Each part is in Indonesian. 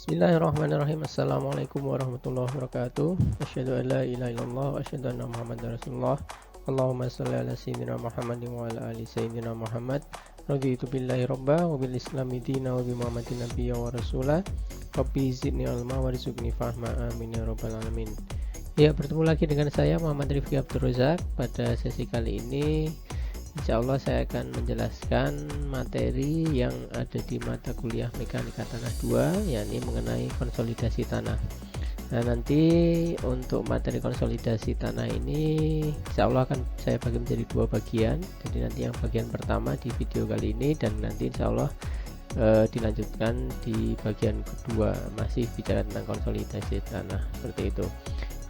Bismillahirrahmanirrahim. Assalamualaikum warahmatullahi wabarakatuh. Asyhadu an la ilaha illallah wa asyhadu anna Muhammadar Rasulullah. Allahumma shalli ala sayyidina Muhammadin wa ala ali sayyidina Muhammad. Raditu billahi robba wa bil islami dina wa bi Muhammadin nabiyya wa rasulah. Rabbi zidni ilma warzuqni fahma, amin ya rabbal alamin. Ya, bertemu lagi dengan saya Muhammad Rifki Abdul Razak. Pada sesi kali ini insya Allah saya akan menjelaskan materi yang ada di mata kuliah Mekanika Tanah 2, yakni mengenai konsolidasi tanah. Nah, nanti untuk materi konsolidasi tanah ini insya Allah akan saya bagi menjadi dua bagian. Jadi nanti yang bagian pertama di video kali ini, dan nanti insya Allah dilanjutkan di bagian kedua, masih bicara tentang konsolidasi tanah, seperti itu.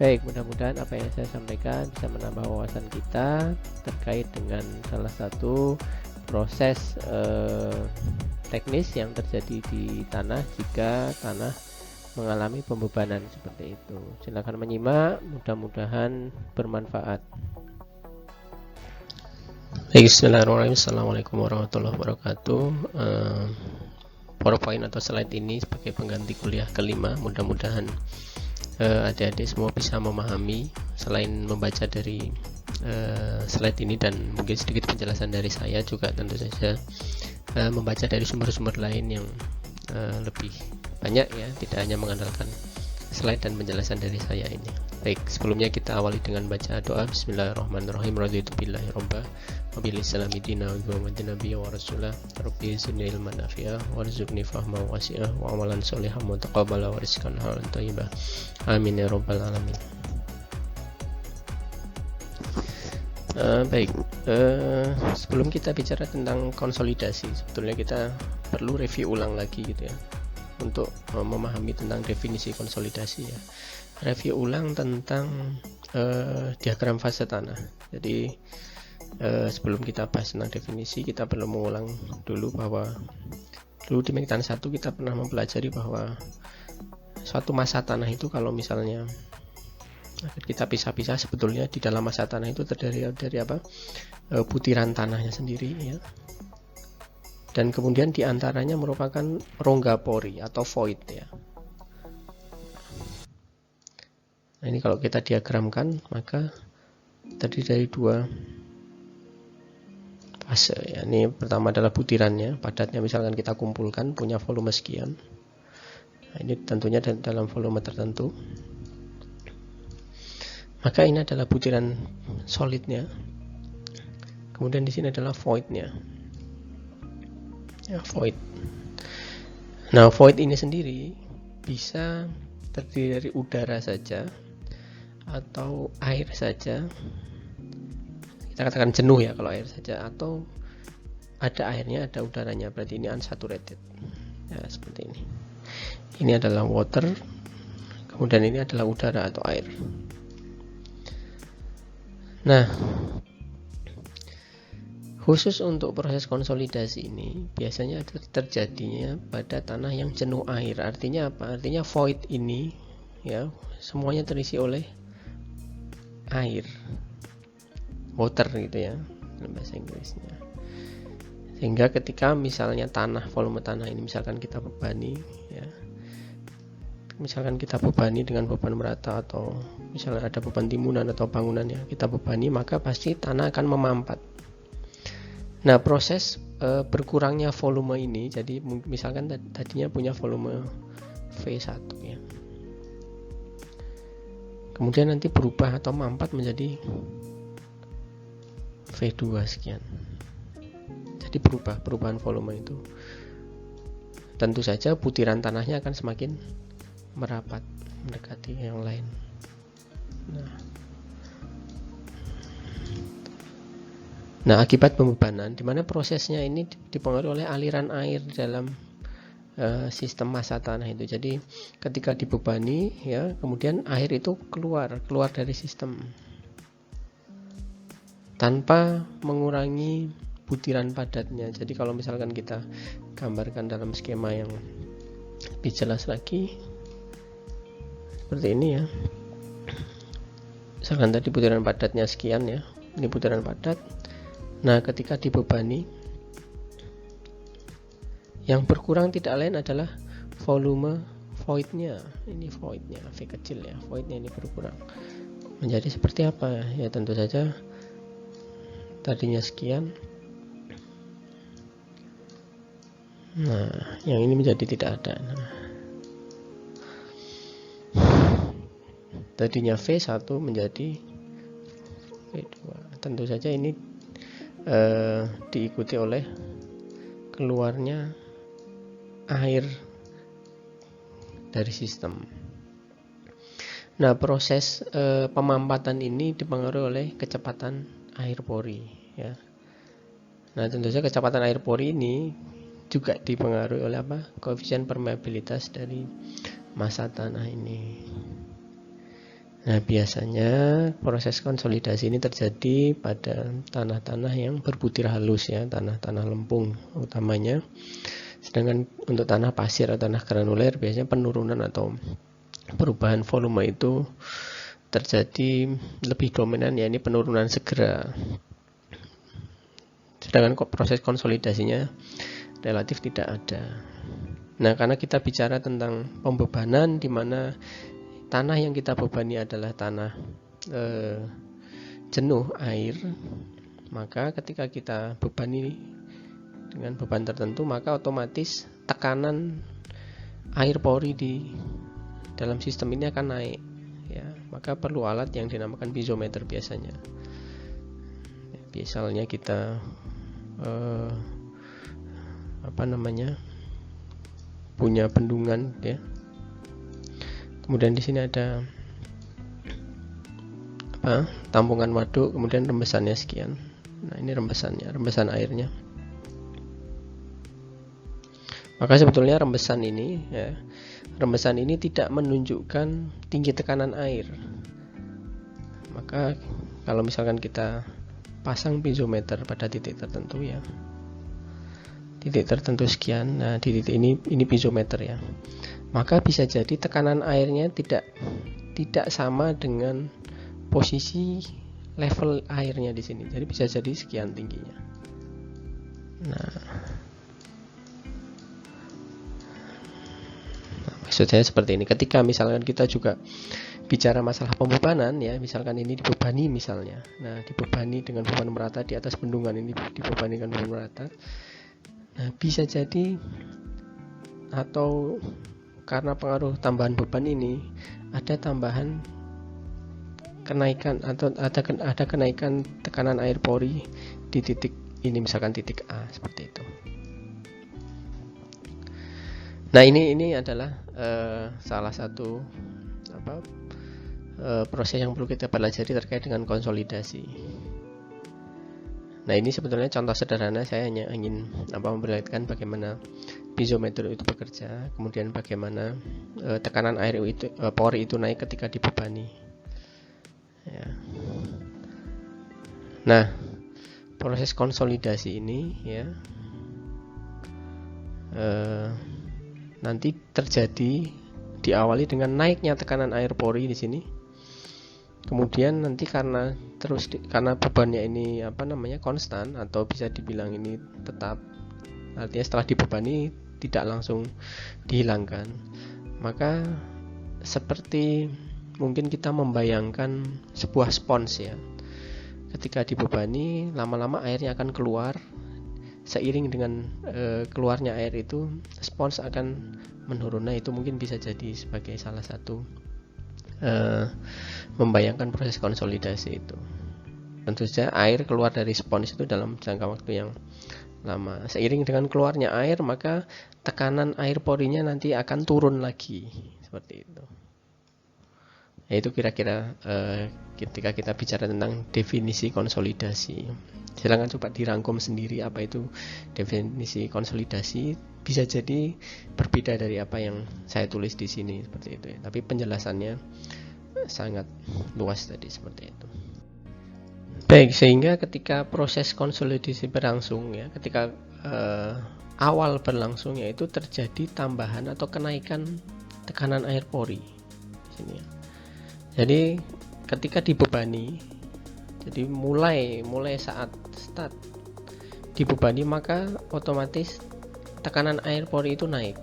Baik, mudah-mudahan apa yang saya sampaikan bisa menambah wawasan kita terkait dengan salah satu proses teknis yang terjadi di tanah jika tanah mengalami pembebanan seperti itu. Silakan menyimak, mudah-mudahan bermanfaat. Baik, bismillahirrahmanirrahim. Assalamualaikum warahmatullahi wabarakatuh. PowerPoint atau slide ini sebagai pengganti kuliah kelima, mudah-mudahan adik-adik semua bisa memahami selain membaca dari slide ini, dan mungkin sedikit penjelasan dari saya juga tentu saja membaca dari sumber-sumber lain yang lebih banyak ya, tidak hanya mengandalkan slide dan penjelasan dari saya ini. Baik, sebelumnya kita awali dengan baca doa. Bismillahirrahmanirrahim. Raditu billahi robba wa bil islami dina wa bi Muhammadin nabiyya wa rasulah. Rabbi zidni ilman nafi'ah warzuqni fahma wasi'ah wa amalan sholihan mutaqabbala wa rizqan halalan thayyibah. Amin ya rabbal alamin. Baik, sebelum kita bicara tentang konsolidasi, sebetulnya kita perlu review ulang lagi gitu ya, untuk memahami tentang definisi konsolidasi ya. Review ulang tentang diagram fase tanah. Jadi sebelum kita bahas tentang definisi, kita perlu mengulang dulu bahwa dulu di Mekanik 1 kita pernah mempelajari bahwa suatu massa tanah itu kalau misalnya kita pisah-pisah, sebetulnya di dalam massa tanah itu terdiri dari apa? Butiran tanahnya sendiri ya. Dan kemudian diantaranya merupakan rongga pori atau void ya. Nah, ini kalau kita diagramkan maka terdiri dari dua fase ya. Ini pertama adalah butirannya, padatnya misalkan kita kumpulkan punya volume sekian. Nah, ini tentunya dalam volume tertentu. Maka ini adalah butiran solidnya. Kemudian di sini adalah voidnya. Ya, void. Nah, void ini sendiri bisa terdiri dari udara saja atau air saja. Kita katakan jenuh ya kalau air saja, atau ada airnya, ada udaranya, berarti ini unsaturated. Ya, seperti ini. Ini adalah water, kemudian ini adalah udara atau air. Nah, khusus untuk proses konsolidasi ini biasanya terjadinya pada tanah yang jenuh air. Artinya apa? Artinya void ini ya semuanya terisi oleh air, water gitu ya dalam bahasa Inggrisnya. Sehingga ketika misalnya volume tanah ini misalkan kita bebani ya, misalkan kita bebani dengan beban merata, atau misalnya ada beban timunan atau bangunan yang kita bebani, maka pasti tanah akan memampat. Nah, proses berkurangnya volume ini, jadi misalkan tadinya punya volume V1 ya, kemudian nanti berubah atau mampat menjadi V2 sekian. Jadi perubahan volume itu, tentu saja butiran tanahnya akan semakin merapat mendekati yang lain. Nah, akibat pembebanan, di mana prosesnya ini dipengaruhi oleh aliran air dalam sistem massa tanah itu. Jadi ketika dibebani ya, kemudian air itu keluar dari sistem tanpa mengurangi butiran padatnya. Jadi kalau misalkan kita gambarkan dalam skema yang lebih jelas lagi, seperti ini ya. Misalkan tadi butiran padatnya sekian ya, ini butiran padat. Nah, ketika dibebani, yang berkurang tidak lain adalah volume voidnya, ini voidnya V kecil ya, voidnya ini berkurang menjadi seperti apa ya, tentu saja tadinya sekian, nah yang ini menjadi tidak ada. Nah, tadinya V1 menjadi V2, tentu saja ini diikuti oleh keluarnya air dari sistem. Nah, proses pemampatan ini dipengaruhi oleh kecepatan air pori ya. Nah, tentu saja kecepatan air pori ini juga dipengaruhi oleh apa? Koefisien permeabilitas dari massa tanah ini. Nah, biasanya proses konsolidasi ini terjadi pada tanah-tanah yang berbutir halus ya, tanah-tanah lempung utamanya. Sedangkan untuk tanah pasir atau tanah granuler biasanya penurunan atau perubahan volume itu terjadi lebih dominan, ya ini penurunan segera. Sedangkan proses konsolidasinya relatif tidak ada. Nah, karena kita bicara tentang pembebanan di mana tanah yang kita bebani adalah tanah jenuh air, maka ketika kita bebani dengan beban tertentu, maka otomatis tekanan air pori di dalam sistem ini akan naik ya, maka perlu alat yang dinamakan piezometer biasanya. Misalnya kita punya bendungan ya, kemudian di sini ada tampungan waduk, kemudian rembesannya sekian. Nah, ini rembesan airnya. Maka sebetulnya rembesan ini tidak menunjukkan tinggi tekanan air. Maka kalau misalkan kita pasang piezometer pada titik tertentu ya, titik tertentu sekian, nah di titik ini piezometer ya, maka bisa jadi tekanan airnya tidak sama dengan posisi level airnya di sini. Jadi bisa jadi sekian tingginya. Nah, maksud saya seperti ini. Ketika misalkan kita juga bicara masalah pembebanan ya, misalkan ini dibebani misalnya, nah dibebani dengan beban merata di atas bendungan, ini dibebani dengan beban merata, nah bisa jadi atau karena pengaruh tambahan beban ini ada tambahan kenaikan atau ada kenaikan tekanan air pori di titik ini, misalkan titik A seperti itu. Nah, ini adalah salah satu proses yang perlu kita pelajari terkait dengan konsolidasi. Nah, ini sebetulnya contoh sederhana, saya hanya ingin memperlihatkan bagaimana piezometer itu bekerja, kemudian bagaimana tekanan air itu pori itu naik ketika dibebani. Ya. Nah, proses konsolidasi ini ya nanti terjadi diawali dengan naiknya tekanan air pori di sini. Kemudian nanti karena bebannya ini konstan atau bisa dibilang ini tetap, artinya setelah dibebani tidak langsung dihilangkan, maka seperti mungkin kita membayangkan sebuah spons ya, ketika dibebani lama-lama airnya akan keluar. Seiring dengan keluarnya air itu, spons akan menurun. Nah, itu mungkin bisa jadi sebagai salah satu membayangkan proses konsolidasi itu. Tentu saja air keluar dari spons itu dalam jangka waktu yang lama. Seiring dengan keluarnya air, maka tekanan air porinya nanti akan turun lagi, seperti itu. Itu kira-kira ketika kita bicara tentang definisi konsolidasi. Silakan coba dirangkum sendiri apa itu definisi konsolidasi. Bisa jadi berbeda dari apa yang saya tulis di sini seperti itu ya. Tapi penjelasannya sangat luas tadi seperti itu. Baik, sehingga ketika proses konsolidasi berlangsung ya, ketika awal berlangsung yaitu terjadi tambahan atau kenaikan tekanan air pori di sini ya. Jadi ketika dibebani, jadi mulai saat start dibebani, maka otomatis tekanan air pori itu naik.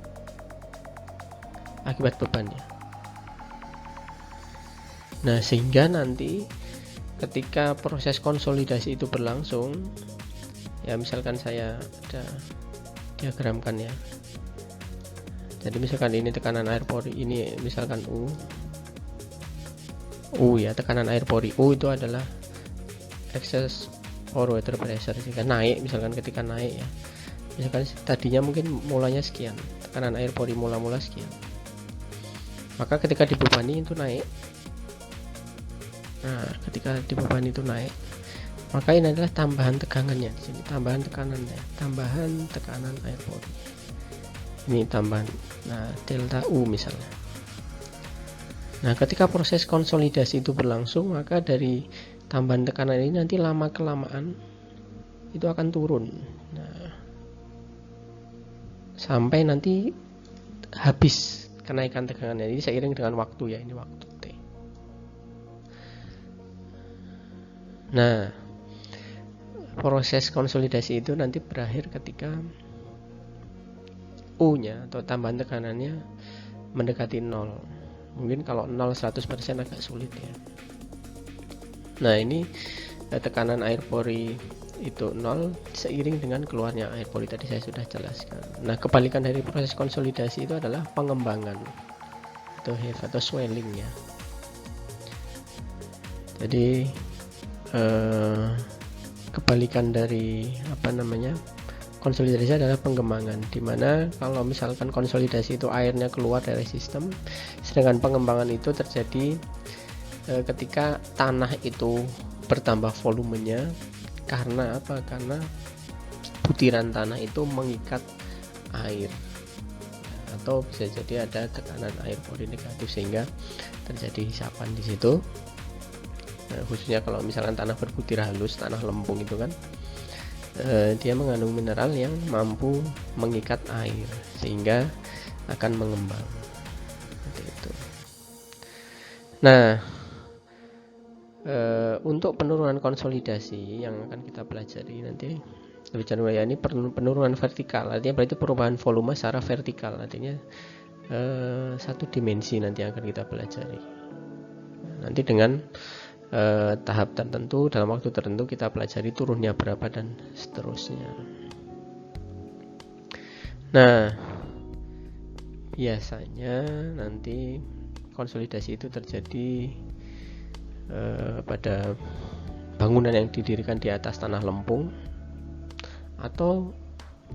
akibat bebannya. Nah, sehingga nanti ketika proses konsolidasi itu berlangsung, ya misalkan saya ada diagramkan ya. Jadi misalkan ini tekanan air pori, ini misalkan U ya, tekanan air pori U itu adalah excess pore water pressure, jika naik, misalkan ketika naik ya, misalkan tadinya mungkin mulanya sekian, tekanan air pori mula-mula sekian, maka ketika dibebani itu naik. Nah, ketika dibebani itu naik, maka ini adalah tambahan tegangannya di sini, tambahan tekanannya, tambahan tekanan air pori. Ini tambahan, nah delta U misalnya. Nah, ketika proses konsolidasi itu berlangsung, maka dari tambahan tekanan ini nanti lama kelamaan itu akan turun. Nah, sampai nanti habis kenaikan tegangannya. Ini seiring dengan waktu ya, ini waktu T. Nah, proses konsolidasi itu nanti berakhir ketika U-nya atau tambahan tekanannya mendekati 0. Mungkin kalau 0 100% agak sulit ya. Nah, ini tekanan air pori itu 0 seiring dengan keluarnya air pori, tadi saya sudah jelaskan. Nah, kebalikan dari proses konsolidasi itu adalah pengembangan atau swelling ya. Jadi kebalikan dari konsolidasi adalah pengembangan, dimana kalau misalkan konsolidasi itu airnya keluar dari sistem, sedangkan pengembangan itu terjadi ketika tanah itu bertambah volumenya. Karena apa? Karena butiran tanah itu mengikat air, atau bisa jadi ada tekanan air pori negatif sehingga terjadi hisapan di situ. Nah, khususnya kalau misalkan tanah berbutir halus, tanah lempung itu kan dia mengandung mineral yang mampu mengikat air sehingga akan mengembang seperti itu. Nah, untuk penurunan konsolidasi yang akan kita pelajari nanti lebih cenderung ya, ini penurunan vertikal, artinya berarti perubahan volume secara vertikal, artinya satu dimensi nanti akan kita pelajari. Nanti dengan tahap tertentu, dalam waktu tertentu kita pelajari turunnya berapa dan seterusnya. Nah, biasanya nanti konsolidasi itu terjadi pada bangunan yang didirikan di atas tanah lempung, atau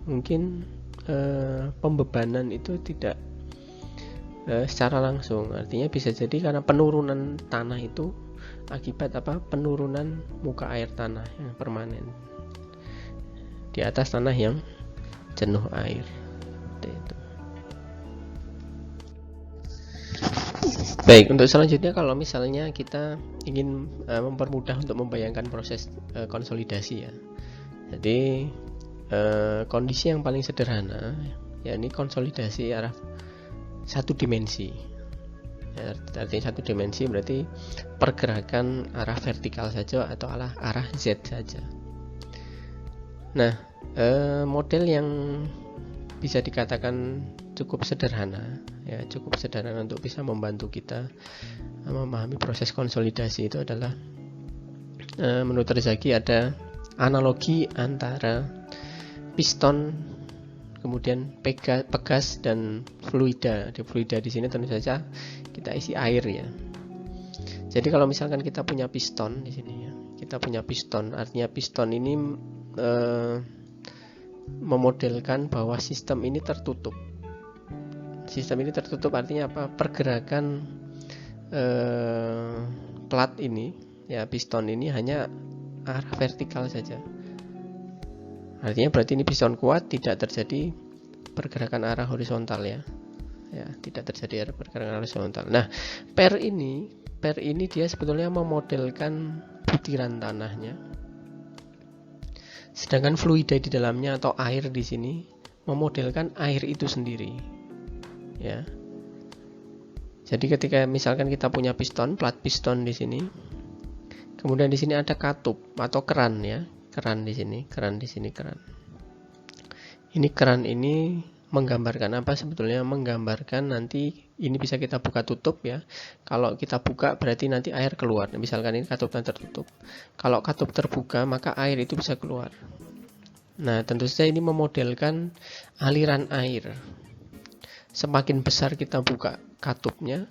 mungkin pembebanan itu tidak secara langsung, artinya bisa jadi karena penurunan tanah itu akibat penurunan muka air tanah yang permanen di atas tanah yang jenuh air. Itu. Baik, untuk selanjutnya kalau misalnya kita ingin mempermudah untuk membayangkan proses konsolidasi ya. Jadi kondisi yang paling sederhana yakni konsolidasi arah satu dimensi. Ya, artinya satu dimensi berarti pergerakan arah vertikal saja atau arah Z saja. Nah, model yang bisa dikatakan cukup sederhana ya, cukup sederhana untuk bisa membantu kita memahami proses konsolidasi itu adalah menurut Rezaji ada analogi antara piston, kemudian pegas dan fluida. Di fluida di sini tentu saja kita isi air ya. Jadi kalau misalkan kita punya piston di sini ya, kita punya piston, artinya piston ini memodelkan bahwa sistem ini tertutup. Sistem ini tertutup artinya apa? Pergerakan plat ini ya, piston ini hanya arah vertikal saja. Artinya berarti ini piston kuat, tidak terjadi pergerakan arah horizontal ya. Ya, tidak terjadi pergerakan horizontal. Nah, per ini dia sebetulnya memodelkan butiran tanahnya. Sedangkan fluida di dalamnya atau air di sini memodelkan air itu sendiri. Ya. Jadi ketika misalkan kita punya piston, plat piston di sini. Kemudian di sini ada katup atau keran ya. Keran di sini, keran di sini, keran. Ini keran ini menggambarkan apa sebetulnya? Menggambarkan nanti ini bisa kita buka tutup ya. Kalau kita buka berarti nanti air keluar. Misalkan ini katup tertutup. Kalau katup terbuka maka air itu bisa keluar. Nah, tentu saja ini memodelkan aliran air. Semakin besar kita buka katupnya,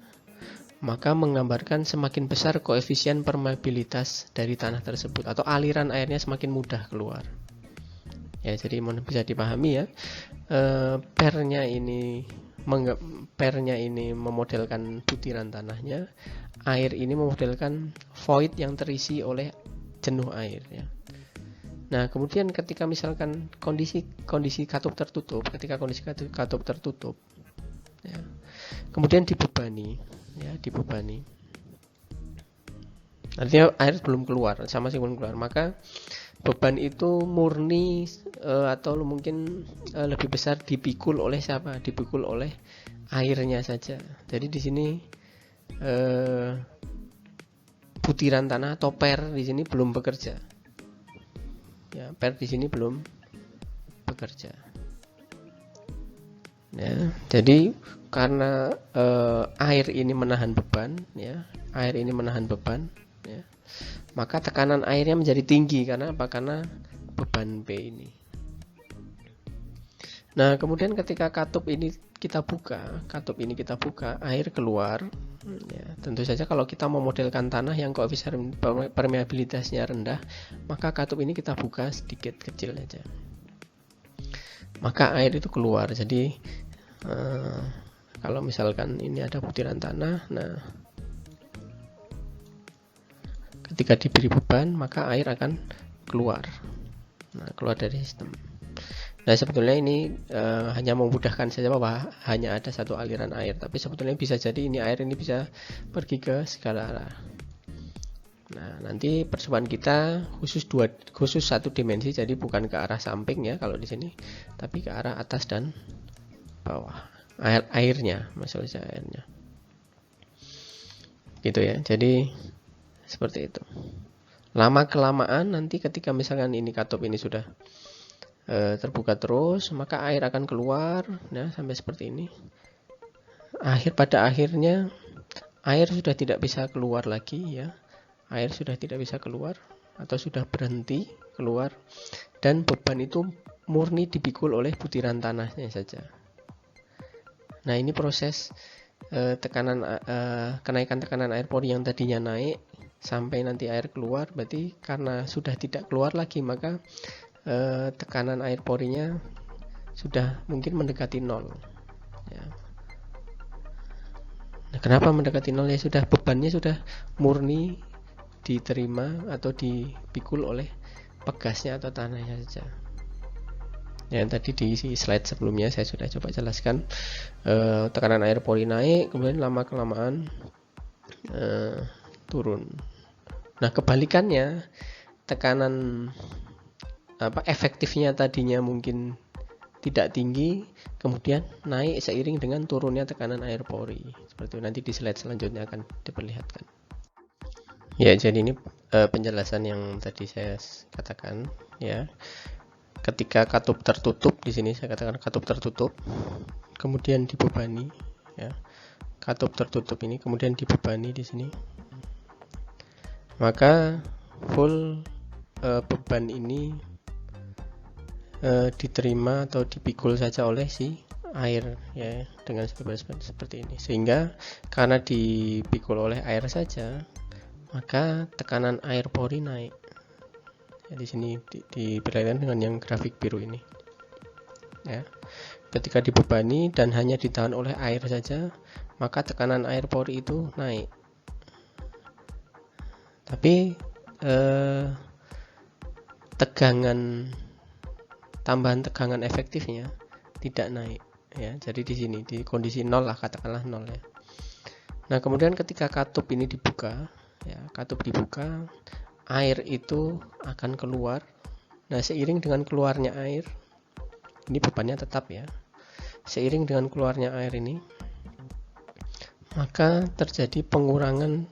maka menggambarkan semakin besar koefisien permeabilitas dari tanah tersebut, atau aliran airnya semakin mudah keluar. Ya, jadi bisa dipahami ya. Pernya ini memodelkan butiran tanahnya, air ini memodelkan void yang terisi oleh jenuh air ya. Nah, kemudian ketika misalkan kondisi katup tertutup, ya, kemudian dibebani, artinya air belum keluar, maka beban itu murni atau mungkin lebih besar dipikul oleh siapa? Dipikul oleh airnya saja. Jadi di sini butiran tanah atau per di sini belum bekerja. Ya, per di sini belum bekerja. Ya, jadi karena air ini menahan beban, ya, ya, maka tekanan airnya menjadi tinggi. Karena apa? Karena beban P ini. Nah, kemudian ketika katup ini kita buka, air keluar. Ya, tentu saja kalau kita memodelkan tanah yang koefisien permeabilitasnya rendah, maka katup ini kita buka sedikit kecil saja. Maka air itu keluar. Jadi kalau misalkan ini ada butiran tanah, nah ketika diberi beban maka air akan keluar. Nah, keluar dari sistem. Nah, sebetulnya ini hanya memudahkan saja bahwa hanya ada satu aliran air, tapi sebetulnya bisa jadi ini air ini bisa pergi ke segala arah. Nah, nanti percobaan kita khusus satu dimensi, jadi bukan ke arah samping ya kalau di sini, tapi ke arah atas dan bawah. Airnya, maksudnya airnya. Gitu ya. Jadi seperti itu. Lama kelamaan nanti ketika misalkan ini katup ini sudah terbuka terus, maka air akan keluar, nah sampai seperti ini. Pada akhirnya air sudah tidak bisa keluar lagi ya. Air sudah tidak bisa keluar atau sudah berhenti keluar, dan beban itu murni dipikul oleh butiran tanahnya saja. Nah, ini proses kenaikan tekanan air pori yang tadinya naik sampai nanti air keluar, berarti karena sudah tidak keluar lagi maka tekanan air porinya sudah mungkin mendekati nol ya. Nah, kenapa mendekati nol? Ya sudah, bebannya sudah murni diterima atau dipikul oleh pegasnya atau tanahnya saja. Yang tadi di slide sebelumnya saya sudah coba jelaskan, tekanan air pori naik, kemudian lama kelamaan turun. Nah, kebalikannya, tekanan efektifnya tadinya mungkin tidak tinggi, kemudian naik seiring dengan turunnya tekanan air pori. Seperti itu, nanti di slide selanjutnya akan diperlihatkan. Ya, jadi ini penjelasan yang tadi saya katakan ya. Ketika katup tertutup, di sini saya katakan katup tertutup, kemudian dibebani ya. Katup tertutup ini kemudian dibebani di sini. Maka full beban ini diterima atau dipikul saja oleh si air ya, dengan seperti ini. Sehingga karena dipikul oleh air saja, maka tekanan air pori naik. Ya, di sini diperlihatkan dengan yang grafik biru ini. Ya. Ketika dibebani dan hanya ditahan oleh air saja, maka tekanan air pori itu naik. Tapi tambahan tegangan efektifnya tidak naik ya. Jadi di sini di kondisi nol lah, katakanlah nol ya. Nah, kemudian ketika katup ini dibuka ya, air itu akan keluar. Nah, seiring dengan keluarnya air, ini bebannya tetap ya. Seiring dengan keluarnya air ini, maka terjadi pengurangan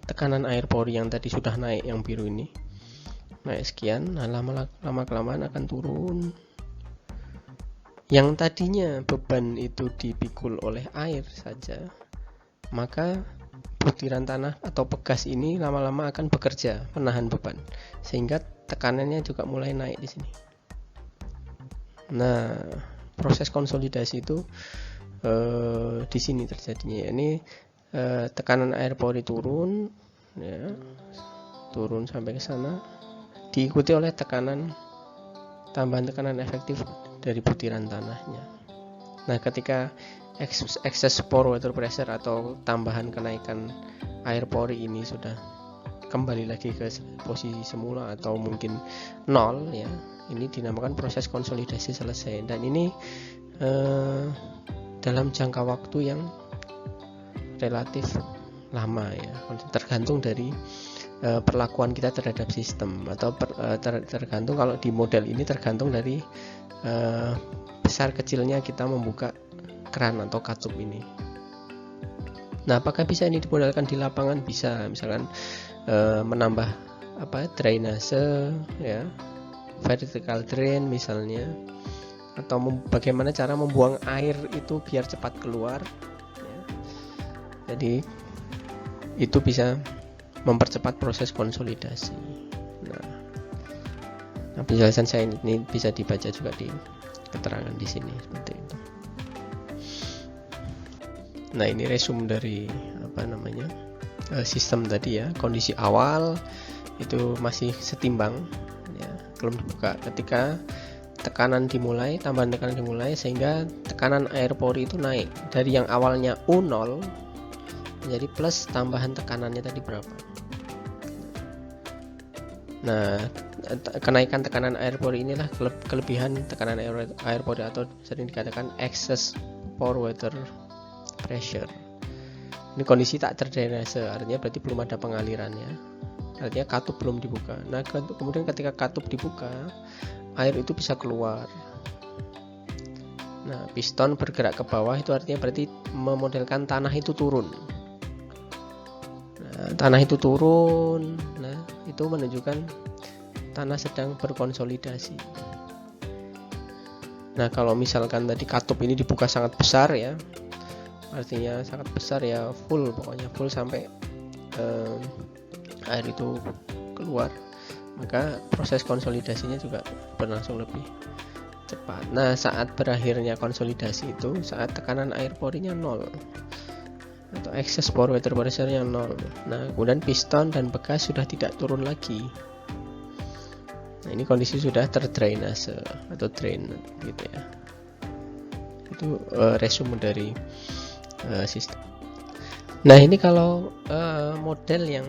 tekanan air pori yang tadi sudah naik, yang biru ini naik sekian. Nah, lama kelamaan akan turun yang tadinya beban itu dipikul oleh air saja, maka butiran tanah atau pegas ini lama-lama akan bekerja menahan beban, sehingga tekanannya juga mulai naik di sini. Nah, proses konsolidasi itu di sini terjadinya. Ini tekanan air pori turun, ya, turun sampai ke sana, diikuti oleh tambahan tekanan efektif dari butiran tanahnya. Nah, ketika excess pore water pressure atau tambahan kenaikan air pori ini sudah kembali lagi ke posisi semula atau mungkin nol, ya, ini dinamakan proses konsolidasi selesai. Dan ini dalam jangka waktu yang relatif lama, ya, tergantung dari perlakuan kita terhadap sistem, atau tergantung, kalau di model ini tergantung dari besar kecilnya kita membuka keran atau katup ini. Nah, apakah bisa ini dimodelkan di lapangan? Bisa, misalkan menambah drainase, ya, vertical drain misalnya, atau bagaimana cara membuang air itu biar cepat keluar, ya. Jadi itu bisa mempercepat proses konsolidasi. Nah, penjelasan saya ini bisa dibaca juga di keterangan di sini seperti itu. Nah, ini resume dari sistem tadi, ya. Kondisi awal itu masih setimbang, ya, belum dibuka. Ketika tekanan dimulai, tambahan tekanan dimulai, sehingga tekanan air pori itu naik dari yang awalnya U0 menjadi plus tambahan tekanannya tadi berapa. Nah, kenaikan tekanan air pori inilah kelebihan tekanan air pori, atau sering dikatakan excess pore water pressure. Ini kondisi tak terdrainase, artinya berarti belum ada pengalirannya, artinya katup belum dibuka. Nah, kemudian ketika katup dibuka, air itu bisa keluar. Nah, piston bergerak ke bawah, itu artinya berarti memodelkan tanah itu turun. Nah, tanah itu turun, nah, itu menunjukkan tanah sedang berkonsolidasi. Nah, kalau misalkan tadi katup ini dibuka sangat besar, ya, artinya sangat besar, ya, pokoknya full sampai air itu keluar, maka proses konsolidasinya juga berlangsung lebih cepat. Nah, saat berakhirnya konsolidasi itu saat tekanan air porinya 0 atau excess pore water pressure-nya 0. Nah, kemudian piston dan bekas sudah tidak turun lagi. Nah, ini kondisi sudah terdrainase atau drain, gitu, ya. Itu resume dari sistem. Nah, ini kalau model yang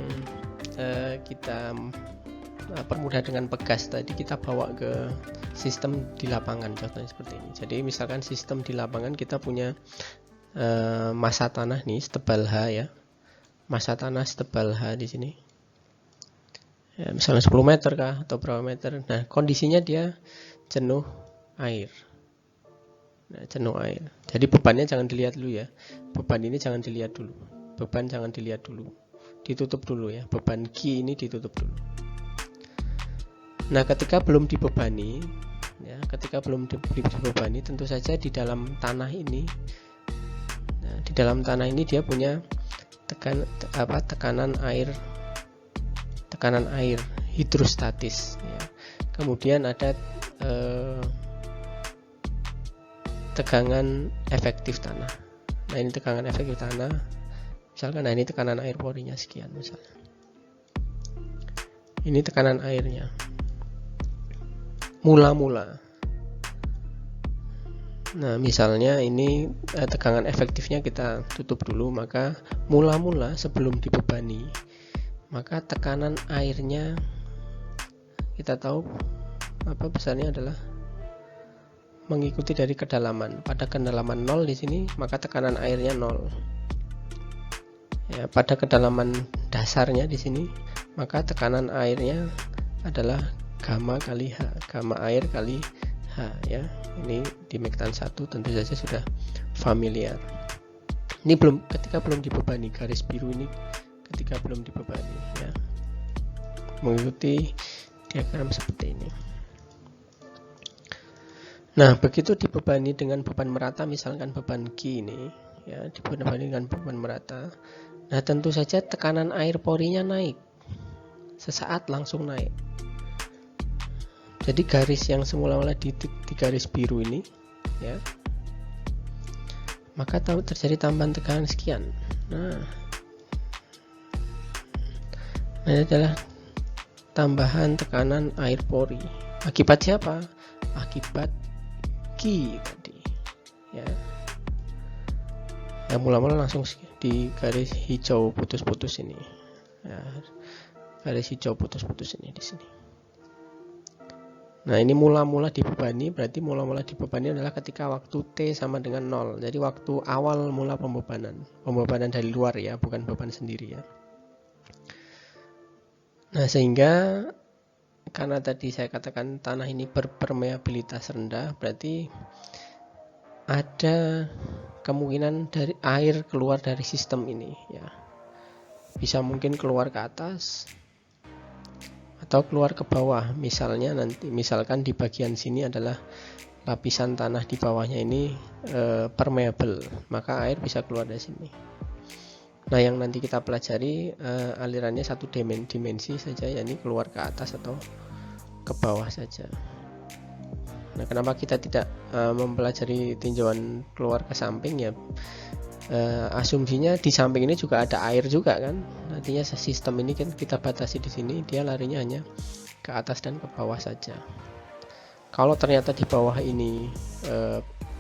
kita permudah dengan pegas tadi, kita bawa ke sistem di lapangan, contohnya seperti ini. Jadi misalkan sistem di lapangan kita punya massa tanah nih setebal H, ya, massa tanah setebal H di sini, ya, misalnya 10 meter kah atau berapa meter. Nah, kondisinya dia jenuh air. Nah, jenuh air. Jadi bebannya jangan dilihat dulu, ya. Beban ini jangan dilihat dulu. Beban jangan dilihat dulu. Ditutup dulu, ya. Beban Q ini ditutup dulu. Nah, ketika belum dibebani, ya, tentu saja di dalam tanah ini, nah, di dalam tanah ini dia punya tekanan air hidrostatis, ya. Kemudian ada tegangan efektif tanah. Nah, ini tegangan efektif tanah. Misalkan, nah, ini tekanan air porinya sekian misalnya. Ini tekanan airnya. Mula-mula. Nah, misalnya ini tegangan efektifnya kita tutup dulu, maka mula-mula sebelum dibebani, maka tekanan airnya kita tahu besarnya adalah mengikuti dari kedalaman. Pada kedalaman 0 di sini, maka tekanan airnya 0. Ya, pada kedalaman dasarnya di sini, maka tekanan airnya adalah gamma kali H, gamma air kali H, ya. Ini di Mektan 1 tentu saja sudah familiar. Ini ketika belum dibebani, garis biru ini ketika belum dibebani, ya. Mengikuti diagram seperti ini. Nah, begitu dibebani dengan beban merata, misalkan beban Q ini, ya, dibebani dengan beban merata. Nah, tentu saja tekanan air porinya naik. Sesaat langsung naik. Jadi garis yang semula-mula di garis biru ini, ya, maka terjadi tambahan tekanan sekian. Nah, ini adalah tambahan tekanan air pori. Akibat siapa? Akibat Q tadi, ya. Yang mula-mula langsung di garis hijau putus-putus ini, ya, garis hijau putus-putus ini di sini. Nah, ini mula-mula dibebani, berarti mula-mula dibebani adalah ketika waktu T sama dengan 0. Jadi waktu awal mula pembebanan dari luar, ya, bukan beban sendiri, ya. Nah, sehingga karena tadi saya katakan tanah ini berpermeabilitas rendah, berarti ada kemungkinan dari air keluar dari sistem ini, ya. Bisa mungkin keluar ke atas atau keluar ke bawah. Misalkan di bagian sini adalah lapisan tanah di bawahnya ini permeable, maka air bisa keluar dari sini. Nah, yang nanti kita pelajari alirannya satu dimensi saja, yakni keluar ke atas atau ke bawah saja. Nah, kenapa kita tidak mempelajari tinjauan keluar ke samping, ya? Asumsinya di samping ini juga ada air juga, kan? Nantinya sistem ini kan kita batasi di sini, dia larinya hanya ke atas dan ke bawah saja. Kalau ternyata di bawah ini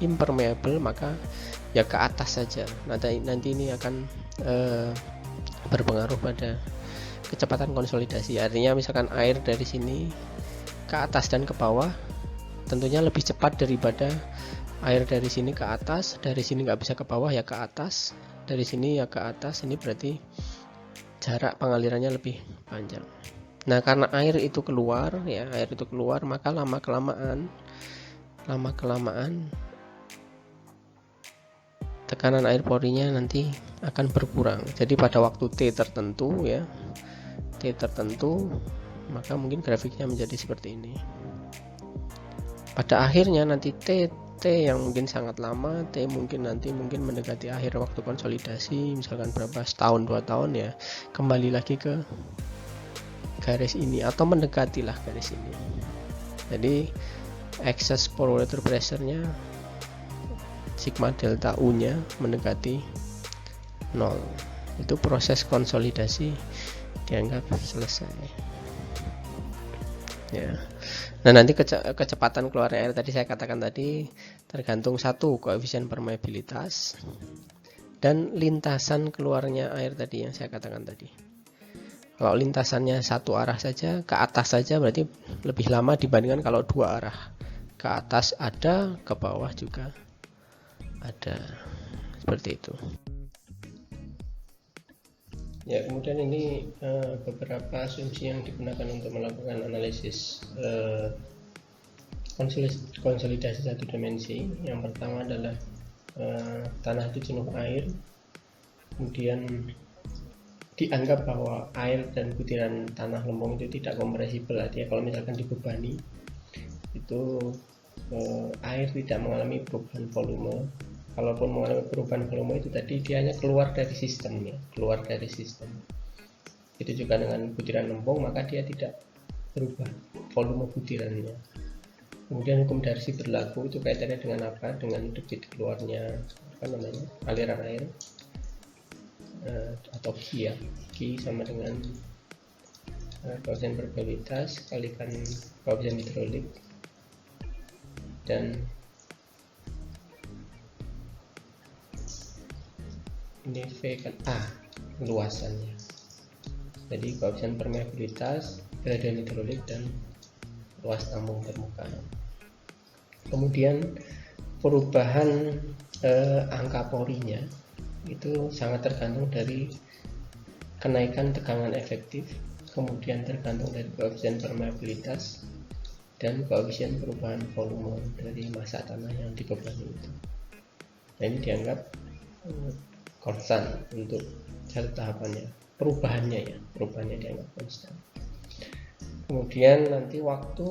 impermeable, maka ya ke atas saja. Nanti ini akan berpengaruh pada kecepatan konsolidasi. Artinya misalkan air dari sini ke atas dan ke bawah tentunya lebih cepat daripada air dari sini ke atas, dari sini nggak bisa ke bawah ya ke atas, dari sini ya ke atas. Ini berarti jarak pengalirannya lebih panjang. Nah, karena air itu keluar, ya, maka lama kelamaan tekanan air porinya nanti akan berkurang. Jadi pada waktu T tertentu, ya, maka mungkin grafiknya menjadi seperti ini. Pada akhirnya nanti T yang mungkin sangat lama, T mungkin mendekati akhir waktu konsolidasi, misalkan berapa, setahun 2 tahun, ya, kembali lagi ke garis ini atau mendekatilah garis ini. Jadi excess pore water pressure-nya sigma delta U nya mendekati 0. Itu proses konsolidasi dianggap selesai, ya. Nah, nanti kecepatan keluarnya air tadi saya katakan tadi tergantung satu koefisien permeabilitas dan lintasan keluarnya air tadi yang saya katakan tadi. Kalau lintasannya satu arah saja, ke atas saja, berarti lebih lama dibandingkan kalau dua arah. Ke atas ada, ke bawah juga ada. Seperti itu. Ya, kemudian ini beberapa asumsi yang digunakan untuk melakukan analisis konsolidasi satu dimensi. Yang pertama adalah tanah itu jenuh air, kemudian dianggap bahwa air dan butiran tanah lempung itu tidak kompresibel. Artinya kalau misalkan dibebani itu air tidak mengalami perubahan volume. Kalaupun mengalami perubahan volume itu tadi dia hanya keluar dari sistem, ya, Itu juga dengan butiran lempung, maka dia tidak berubah volume butirannya. Kemudian hukum Darcy berlaku, itu kaitannya dengan apa? Dengan debit keluarnya aliran air atau Q, ya. Q sama dengan koefisien permeabilitas kalikan koefisien hidrolik, dan ini V kan A luasannya. Jadi koefisien permeabilitas, gradien hidrolik, dan luas tampung permukaan. Kemudian perubahan angka porinya itu sangat tergantung dari kenaikan tegangan efektif, kemudian tergantung dari koefisien permeabilitas dan koefisien perubahan volume dari massa tanah yang dibebani itu. Nah, ini dianggap konstan untuk satu tahapannya. Perubahannya dianggap konstan. Kemudian nanti waktu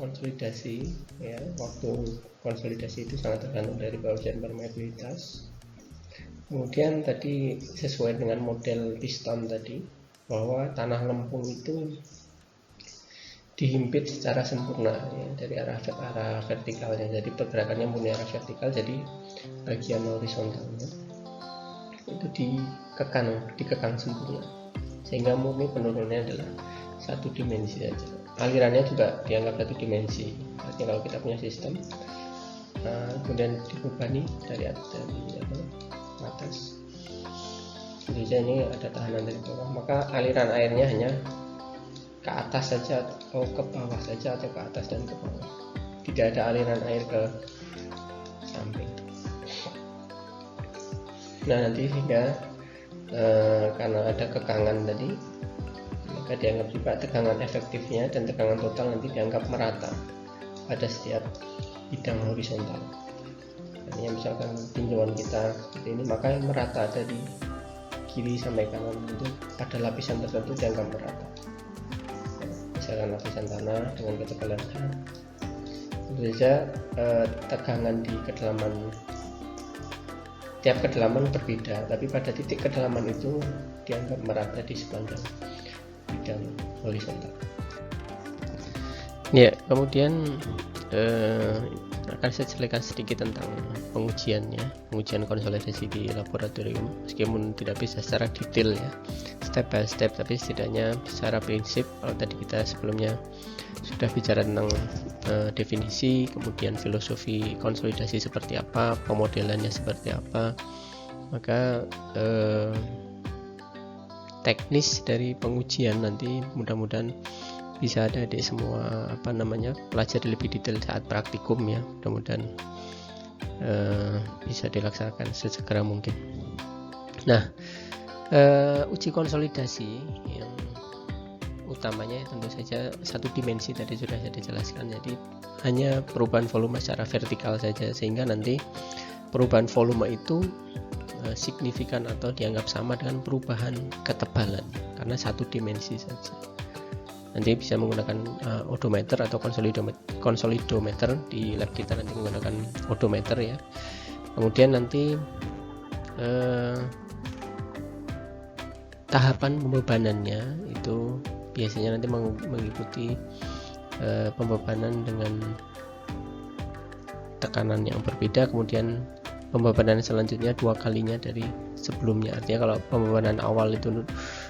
konsolidasi ya, waktu konsolidasi itu sangat tergantung dari koefisien permeabilitas. Kemudian tadi sesuai dengan model piston tadi, bahwa tanah lempung itu dihimpit secara sempurna ya, dari arah vertikalnya, jadi pergerakannya murni arah vertikal, jadi bagian horizontalnya itu dikekang sempurna, sehingga murni penurunannya adalah satu dimensi saja. Alirannya juga dianggap satu dimensi. Artinya kalau kita punya sistem kemudian dibebani dari atas, tentu saja ini ada tahanan dari bawah, maka aliran airnya hanya ke atas saja atau ke bawah saja, atau ke atas dan ke bawah, tidak ada aliran air ke samping. Nah nanti sehingga karena ada kekangan tadi, maka dianggap juga tegangan efektifnya dan tegangan total nanti dianggap merata pada setiap bidang horizontal. Artinya misalkan tinjauan kita seperti ini, maka yang merata dari kiri sampai kanan itu pada lapisan tertentu dianggap merata. Misalkan lapisan tanah dengan ketebalan A, tentu saja tegangan di kedalaman, tiap kedalaman berbeda, tapi pada titik kedalaman itu dianggap merata di sepanjang bidang horizontal. Ya, kemudian akan saya ceritakan sedikit tentang pengujian konsolidasi di laboratorium, meskipun tidak bisa secara detail ya, step by step, tapi setidaknya secara prinsip. Kalau tadi kita sebelumnya sudah bicara tentang definisi, kemudian filosofi konsolidasi seperti apa, pemodelannya seperti apa, maka teknis dari pengujian nanti mudah-mudahan bisa ada di semua pelajari lebih detail saat praktikum ya. Mudah-mudahan bisa dilaksanakan sesegera mungkin. Nah, uji konsolidasi yang utamanya tentu saja satu dimensi, tadi sudah saya jelaskan, jadi hanya perubahan volume secara vertikal saja, sehingga nanti perubahan volume itu signifikan atau dianggap sama dengan perubahan ketebalan karena satu dimensi saja. Nanti bisa menggunakan odometer atau konsolidometer. Di lab kita nanti menggunakan odometer ya. Kemudian nanti tahapan pembebanannya itu biasanya nanti mengikuti pembebanan dengan tekanan yang berbeda, kemudian pembebanan selanjutnya 2 kalinya dari sebelumnya. Artinya kalau pembebanan awal itu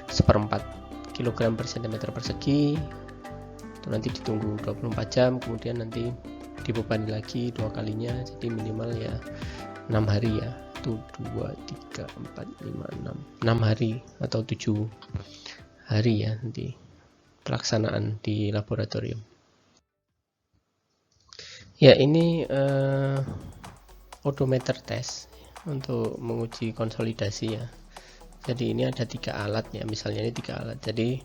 1/4 kg per cm persegi, itu nanti ditunggu 24 jam, kemudian nanti dibebani lagi 2 kalinya, jadi minimal ya 6 hari ya, 1, 2, 3, 4, 5, 6 hari atau 7 hari ya nanti pelaksanaan di laboratorium. Ya, ini odometer test untuk menguji konsolidasi ya. Jadi ini ada 3 alat ya, misalnya ini 3 alat. Jadi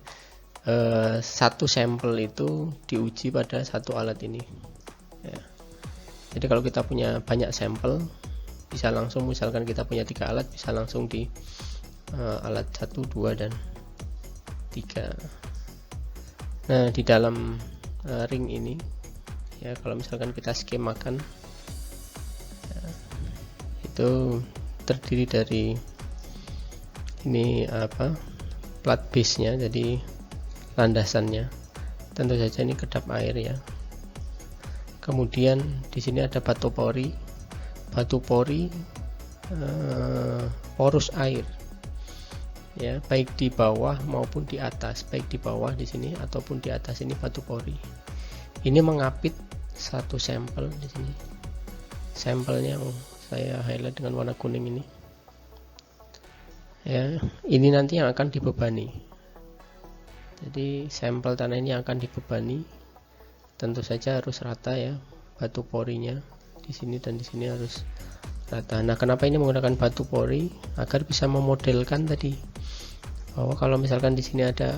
satu sampel itu diuji pada satu alat ini ya. Jadi kalau kita punya banyak sampel, bisa langsung, misalkan kita punya 3 alat, bisa langsung di alat 1, 2, dan 3. Nah, di dalam ring ini ya, kalau misalkan kita skemakan ya, itu terdiri dari ini plat base nya, jadi landasannya tentu saja ini kedap air ya. Kemudian di sini ada batu pori porus air ya, baik di bawah maupun di atas, baik di bawah di sini ataupun di atas ini batu pori. Ini mengapit satu sampel di sini. Sampelnya saya highlight dengan warna kuning ini. Ya, ini nanti yang akan dibebani. Jadi sampel tanah ini akan dibebani, tentu saja harus rata ya, batu porinya di sini dan di sini harus rata. Nah, kenapa ini menggunakan batu pori? Agar bisa memodelkan tadi bahwa kalau misalkan di sini ada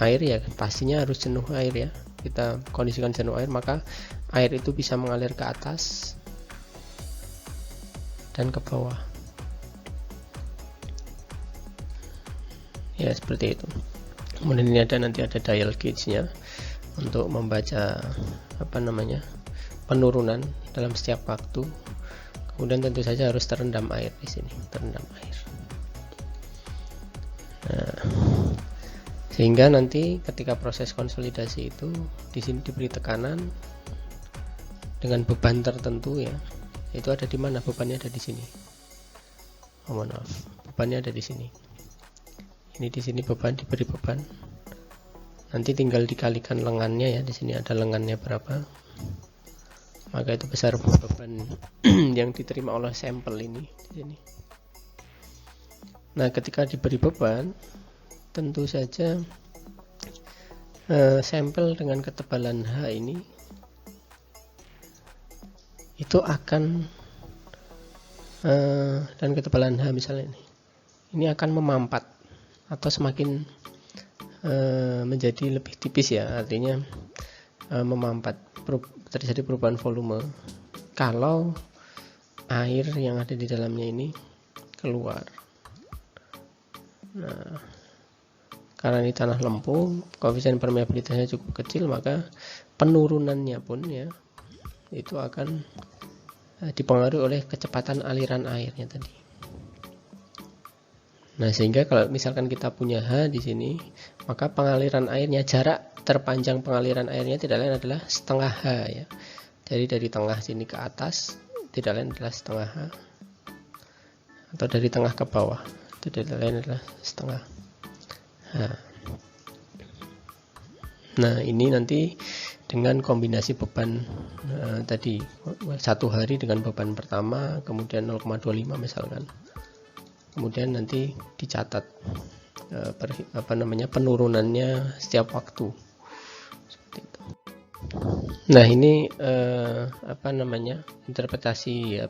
air ya, pastinya harus jenuh air ya. Kita kondisikan jenuh air, maka air itu bisa mengalir ke atas dan ke bawah. Ya, seperti itu. Kemudian ini nanti ada dial gauge-nya untuk membaca penurunan dalam setiap waktu. Kemudian tentu saja harus terendam air di sini, terendam air. Nah, sehingga nanti ketika proses konsolidasi itu di sini diberi tekanan dengan beban tertentu ya. Itu ada di mana? Bebannya ada di sini. Oh, maaf, bebannya ada di sini. Ini di sini beban, diberi beban. Nanti tinggal dikalikan lengannya ya. Di sini ada lengannya berapa. Maka itu besar beban yang diterima oleh sampel ini di sini. Nah, ketika diberi beban, tentu saja sampel dengan ketebalan H ini itu akan dan ketebalan H misalnya ini akan memampat atau semakin menjadi lebih tipis ya, artinya memampat, terjadi perubahan volume kalau air yang ada di dalamnya ini keluar. Nah, karena ini tanah lempung, koefisien permeabilitasnya cukup kecil, maka penurunannya pun ya itu akan dipengaruhi oleh kecepatan aliran airnya tadi. Nah, sehingga kalau misalkan kita punya H di sini, maka pengaliran airnya, jarak terpanjang pengaliran airnya tidak lain adalah setengah H ya. Jadi dari tengah sini ke atas tidak lain adalah setengah H, atau dari tengah ke bawah itu tidak lain adalah setengah H. Nah, ini nanti dengan kombinasi beban tadi, satu hari dengan beban pertama, kemudian 0,25 misalkan. Kemudian nanti dicatat penurunannya setiap waktu seperti itu. Nah, ini interpretasi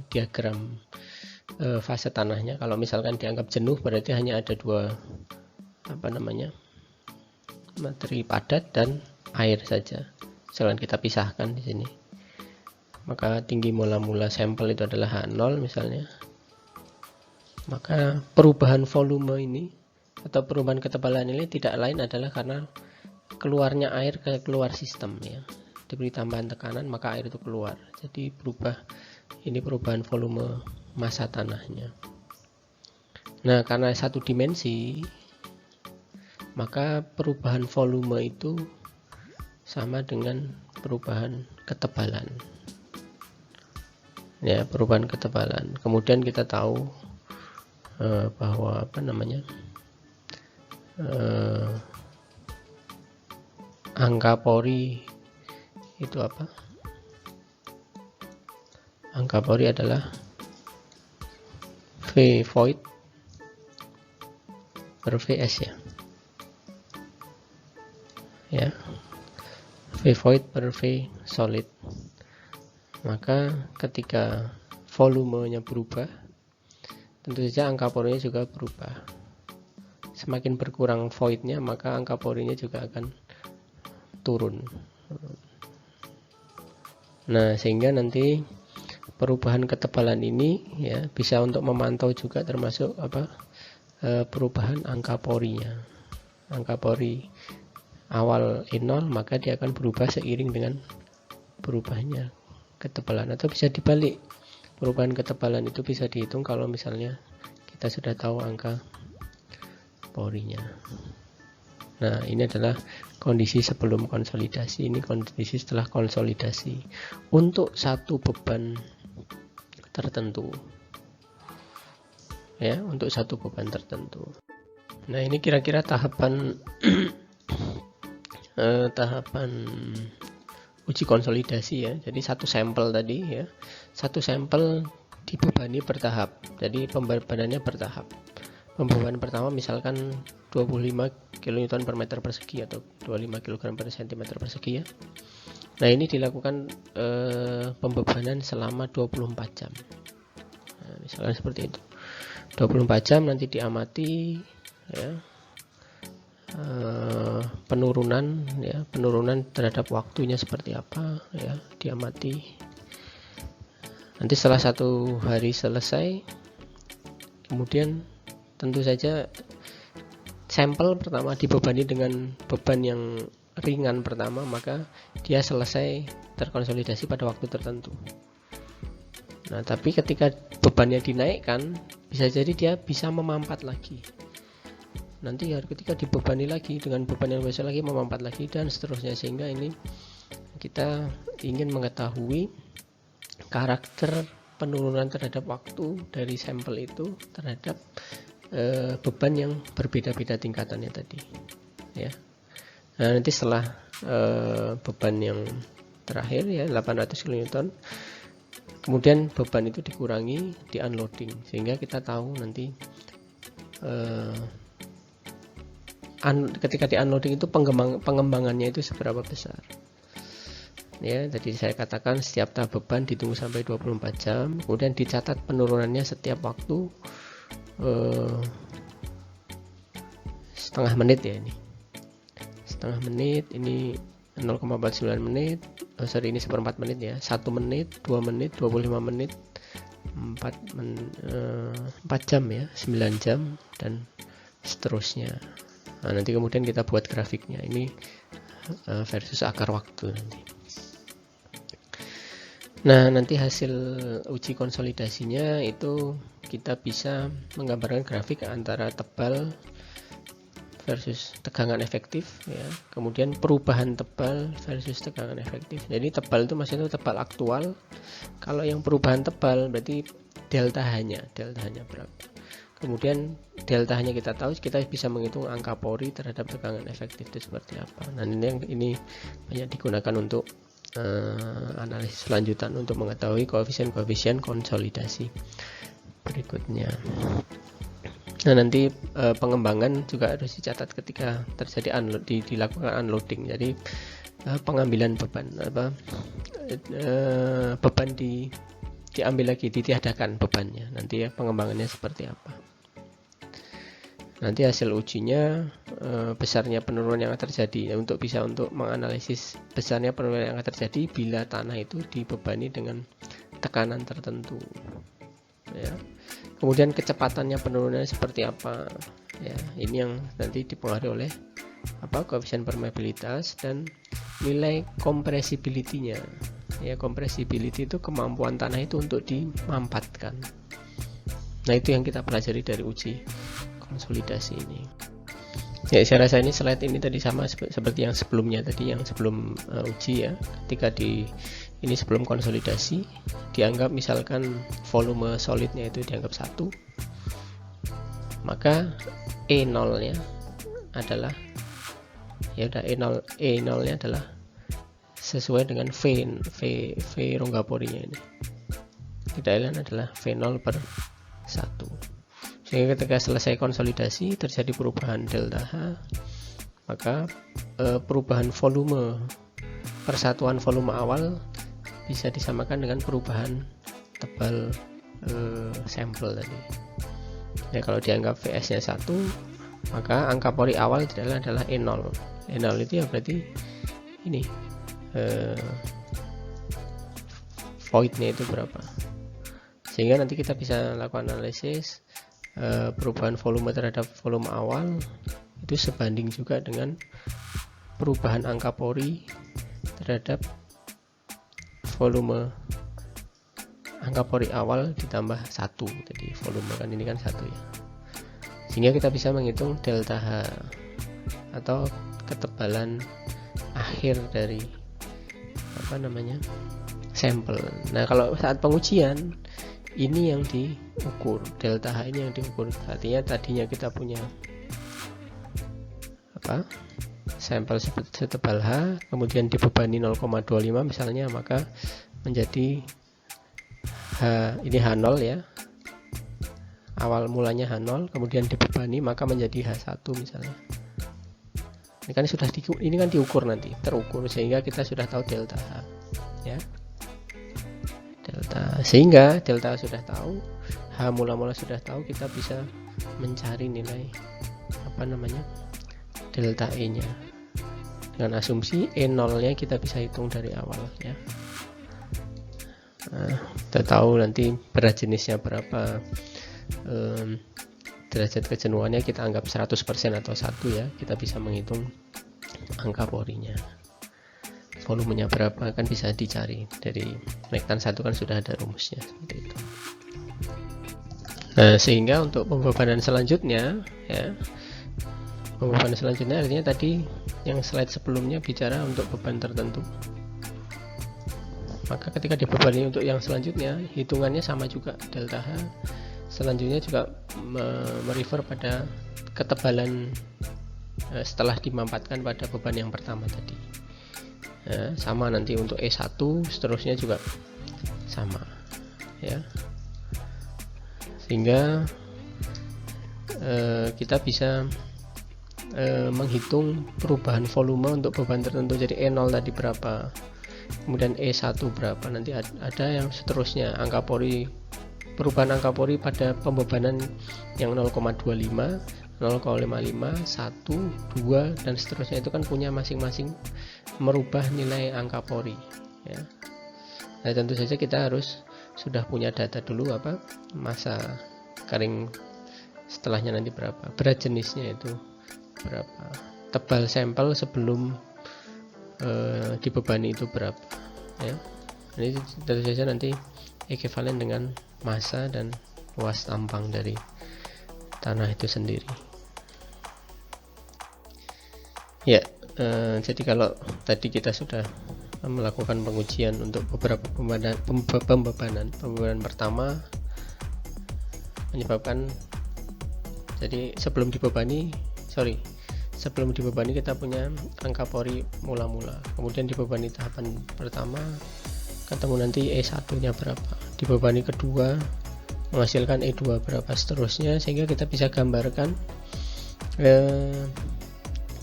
diagram fase tanahnya. Kalau misalkan dianggap jenuh, berarti hanya ada dua materi padat dan air saja. Misalkan kita pisahkan di sini, maka tinggi mula-mula sampel itu adalah H0 misalnya. Maka perubahan volume ini atau perubahan ketebalan ini tidak lain adalah karena keluarnya air ke keluar sistem ya. Diberi tambahan tekanan maka air itu keluar. Jadi perubahan volume massa tanahnya. Nah, karena satu dimensi, maka perubahan volume itu sama dengan perubahan ketebalan. Ya, perubahan ketebalan. Kemudian kita tahu bahwa angka pori itu apa? Angka pori adalah V void per Vs ya. Ya. V void per V solid. Maka ketika volumenya berubah, tentu saja angka porinya juga berubah. Semakin berkurang voidnya, maka angka porinya juga akan turun. Nah, sehingga nanti perubahan ketebalan ini ya bisa untuk memantau juga termasuk perubahan angka porinya. Angka pori awal E0 maka dia akan berubah seiring dengan berubahnya ketebalan, atau bisa dibalik. Perubahan ketebalan itu bisa dihitung kalau misalnya kita sudah tahu angka porinya. Nah, ini adalah kondisi sebelum konsolidasi, ini kondisi setelah konsolidasi untuk satu beban tertentu. Ya, untuk satu beban tertentu. Nah, ini kira-kira tahapan uji konsolidasi ya. Jadi satu sampel tadi ya, satu sampel dibebani bertahap. Jadi pembebanannya bertahap. Pembebanan pertama misalkan 25 kN per meter persegi atau 25 kg per cm persegi ya. Nah, ini dilakukan pembebanan selama 24 jam. Nah, misalkan seperti itu. 24 jam nanti diamati ya. Penurunan terhadap waktunya seperti apa ya, diamati. Nanti setelah satu hari selesai, kemudian tentu saja sampel pertama dibebani dengan beban yang ringan pertama, maka dia selesai terkonsolidasi pada waktu tertentu. Nah, tapi ketika bebannya dinaikkan, bisa jadi dia bisa memampat lagi. Nanti ketika dibebani lagi dengan beban yang besar lagi, memampat lagi, dan seterusnya. Sehingga ini kita ingin mengetahui karakter penurunan terhadap waktu dari sampel itu terhadap beban yang berbeda-beda tingkatannya tadi, ya. Nah, nanti setelah beban yang terakhir ya 800 kN, kemudian beban itu dikurangi di unloading, sehingga kita tahu nanti ketika di unloading itu pengembangannya itu seberapa besar. Ya, tadi saya katakan setiap tahap beban ditunggu sampai 24 jam, kemudian dicatat penurunannya setiap waktu setengah menit ya, ini setengah menit, ini 0,49 menit, ini seperempat menit ya, 1 menit, 2 menit, 25 menit, 4 jam ya, 9 jam, dan seterusnya. Nah, nanti kemudian kita buat grafiknya, ini versus akar waktu nanti. Nah, nanti hasil uji konsolidasinya itu kita bisa menggambarkan grafik antara tebal versus tegangan efektif ya. Kemudian perubahan tebal versus tegangan efektif. Jadi tebal itu maksudnya tebal aktual. Kalau yang perubahan tebal berarti delta H-nya berapa. Kemudian delta H-nya kita tahu, kita bisa menghitung angka pori terhadap tegangan efektif itu seperti apa. Nah, ini banyak digunakan untuk analisis lanjutan untuk mengetahui koefisien-koefisien konsolidasi berikutnya. Nah, nanti pengembangan juga harus dicatat ketika terjadi dilakukan unloading. Jadi pengambilan beban beban diambil lagi, ditiadakan bebannya. Nanti ya pengembangannya seperti apa. Nanti hasil ujinya besarnya penurunan yang akan terjadi, untuk menganalisis besarnya penurunan yang akan terjadi bila tanah itu dibebani dengan tekanan tertentu ya. Kemudian kecepatannya penurunannya seperti apa ya, ini yang nanti dipengaruhi oleh koefisien permeabilitas dan nilai compressibility-nya ya. Compressibility itu kemampuan tanah itu untuk dimampatkan. Nah, itu yang kita pelajari dari uji konsolidasi ini. Ya, saya rasa ini slide ini tadi sama seperti yang sebelumnya tadi, yang sebelum uji ya. Ketika ini sebelum konsolidasi, dianggap misalkan volume solidnya itu dianggap 1, maka E0 nya adalah ya udah E0 nya adalah sesuai dengan V rongga porinya ini. Tidak lain adalah V0/1. Sehingga ketika selesai konsolidasi terjadi perubahan delta H, maka perubahan volume, persatuan volume awal bisa disamakan dengan perubahan tebal sampel tadi. Ya, kalau dianggap VS nya 1, maka angka pori awal adalah E0. E0 itu ya berarti ini voidnya itu berapa, sehingga nanti kita bisa lakukan analisis perubahan volume terhadap volume awal itu sebanding juga dengan perubahan angka pori terhadap volume angka pori awal ditambah 1. Jadi volume kan ini kan 1 ya, sehingga kita bisa menghitung delta H atau ketebalan akhir dari sampel. Nah, kalau saat pengujian ini yang diukur, delta H ini yang diukur. Artinya tadinya kita punya sampel setebal H, kemudian dibebani 0,25 misalnya, maka menjadi ini H0 ya, awal mulanya H0, kemudian dibebani maka menjadi H1 misalnya. Ini kan sudah diukur, nanti terukur, sehingga kita sudah tahu delta H ya. Sehingga delta sudah tahu, H mula-mula sudah tahu, kita bisa mencari nilai delta E nya dengan asumsi E0 nya kita bisa hitung dari awal ya. Nah, kita tahu nanti berat jenisnya berapa, derajat kejenuhannya kita anggap 100% atau 1 ya, kita bisa menghitung angka porinya. Volumenya berapa kan bisa dicari dari Mektan 1 kan sudah ada rumusnya seperti itu. Nah, sehingga untuk pembebanan selanjutnya ya, pembebanan selanjutnya artinya tadi yang slide sebelumnya bicara untuk beban tertentu. Maka ketika dibebani untuk yang selanjutnya, hitungannya sama juga, delta H selanjutnya juga merefer pada ketebalan setelah dimampatkan pada beban yang pertama tadi. Sama nanti untuk E1 seterusnya juga sama ya, sehingga kita bisa menghitung perubahan volume untuk beban tertentu. Jadi E0 tadi berapa, kemudian E1 berapa, nanti ada yang seterusnya angka pori, perubahan angka pori pada pembebanan yang 0,25, 0,55, 1, 2 dan seterusnya, itu kan punya masing-masing merubah nilai angka pori ya. Nah, tentu saja kita harus sudah punya data dulu apa masa kering setelahnya nanti berapa, berat jenisnya itu berapa, tebal sampel sebelum dibebani itu berapa ya. Ini tentu saja nanti ekuivalen dengan massa dan luas tampang dari tanah itu sendiri ya. Jadi kalau tadi kita sudah melakukan pengujian untuk beberapa pembebanan pertama menyebabkan, jadi sebelum dibebani kita punya angka pori mula-mula, kemudian dibebani tahapan pertama ketemu nanti E1 nya berapa, dibebani kedua menghasilkan E2 berapa, seterusnya, sehingga kita bisa gambarkan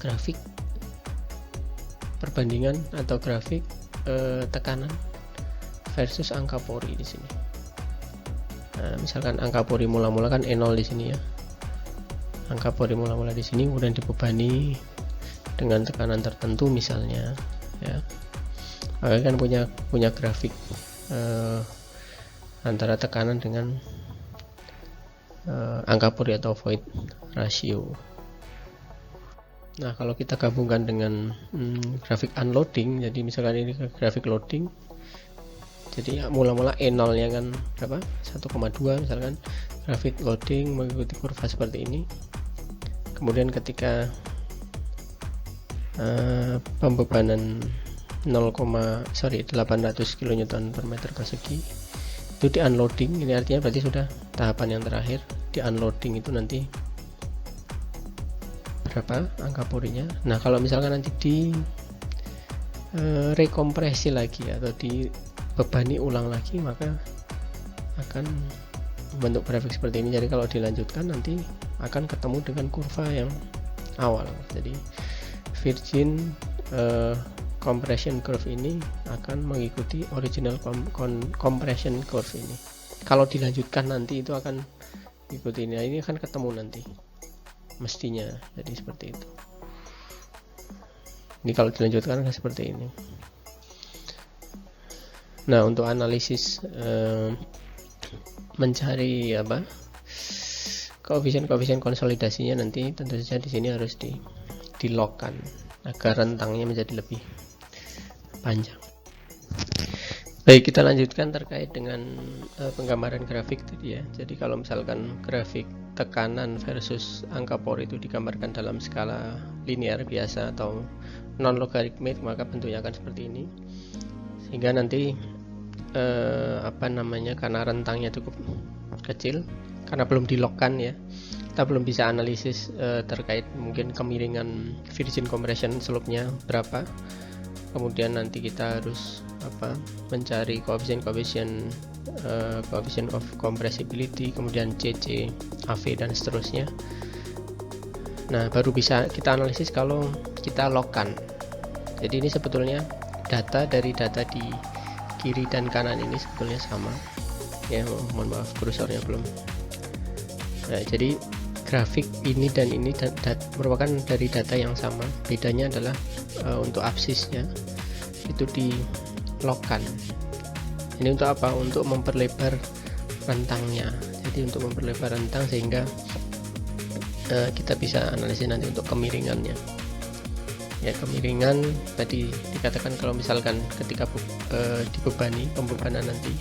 grafik perbandingan atau grafik tekanan versus angka pori di sini. Nah, misalkan angka pori mula-mula kan E0 di sini ya, angka pori mula-mula di sini, kemudian dibebani dengan tekanan tertentu misalnya ya. Maka kan punya grafik antara tekanan dengan angka pori atau void ratio. Nah, kalau kita gabungkan dengan grafik unloading, jadi misalkan ini grafik loading, jadi mula-mula E0 nya kan berapa, 1,2 misalkan, grafik loading mengikuti kurva seperti ini. Kemudian ketika pembebanan 800 kN per meter persegi itu di unloading, ini artinya berarti sudah tahapan yang terakhir. Di unloading itu nanti berapa angka porinya. Nah, kalau misalkan nanti di rekompresi lagi atau dibebani ulang lagi, maka akan membentuk grafik seperti ini. Jadi kalau dilanjutkan nanti akan ketemu dengan kurva yang awal. Jadi virgin compression curve ini akan mengikuti original compression curve ini. Kalau dilanjutkan nanti itu akan ikuti ini. Nah, ini akan ketemu nanti mestinya, jadi seperti itu. Ini kalau dilanjutkan seperti ini. Nah, untuk analisis mencari apa koefisien konsolidasinya, nanti tentu saja di sini harus di-logkan agar rentangnya menjadi lebih panjang. Baik, kita lanjutkan terkait dengan penggambaran grafik tadi ya. Jadi kalau misalkan grafik tekanan versus angka pori itu digambarkan dalam skala linear biasa atau non logaritmik, maka bentuknya akan seperti ini. Sehingga nanti karena rentangnya cukup kecil, karena belum di-logkan ya, kita belum bisa analisis terkait mungkin kemiringan virgin compression slope-nya berapa. Kemudian nanti kita harus mencari coefficient of compressibility, kemudian CC, AV dan seterusnya. Nah, baru bisa kita analisis kalau kita logkan. Jadi ini sebetulnya data di kiri dan kanan ini sebetulnya sama ya. Mohon maaf, kursornya belum. Nah, jadi grafik ini dan ini merupakan dari data yang sama. Bedanya adalah untuk absisnya itu di-logkan. Ini untuk apa? Untuk memperlebar rentangnya. Jadi untuk memperlebar rentang sehingga kita bisa analisis nanti untuk kemiringannya. Ya, kemiringan tadi dikatakan kalau misalkan ketika dibebani, pembebanan nanti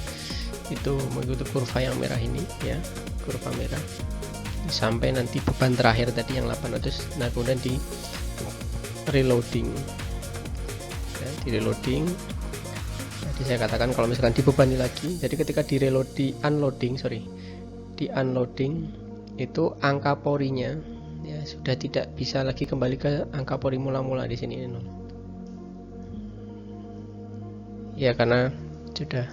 itu mengikuti kurva yang merah ini ya, kurva merah sampai nanti beban terakhir tadi yang 800. Nah, kemudian di reloading ya, di reloading. Jadi saya katakan kalau misalkan dibebani lagi, jadi ketika di unloading itu angka porinya ya sudah tidak bisa lagi kembali ke angka pori mula-mula di sini 0. Ya, karena sudah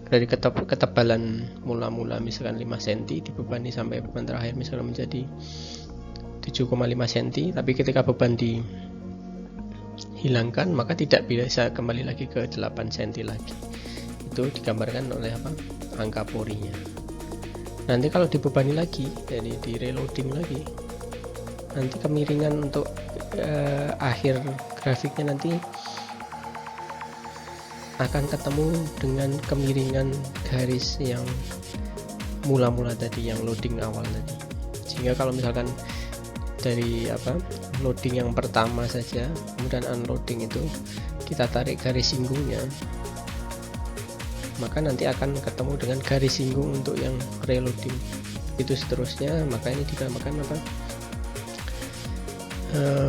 dari ketebalan mula-mula misalkan 5 cm dibebani sampai beban terakhir misalkan menjadi 7,5 cm, tapi ketika beban dihilangkan maka tidak bisa kembali lagi ke 8 cm lagi. Itu digambarkan oleh angka porinya. Nanti kalau dibebani lagi, jadi di reloading lagi, nanti kemiringan untuk akhir grafiknya nanti akan ketemu dengan kemiringan garis yang mula-mula tadi, yang loading awal tadi. Sehingga kalau misalkan dari loading yang pertama saja, kemudian unloading itu kita tarik garis singgungnya, maka nanti akan ketemu dengan garis singgung untuk yang reloading. Itu seterusnya, maka ini dinamakan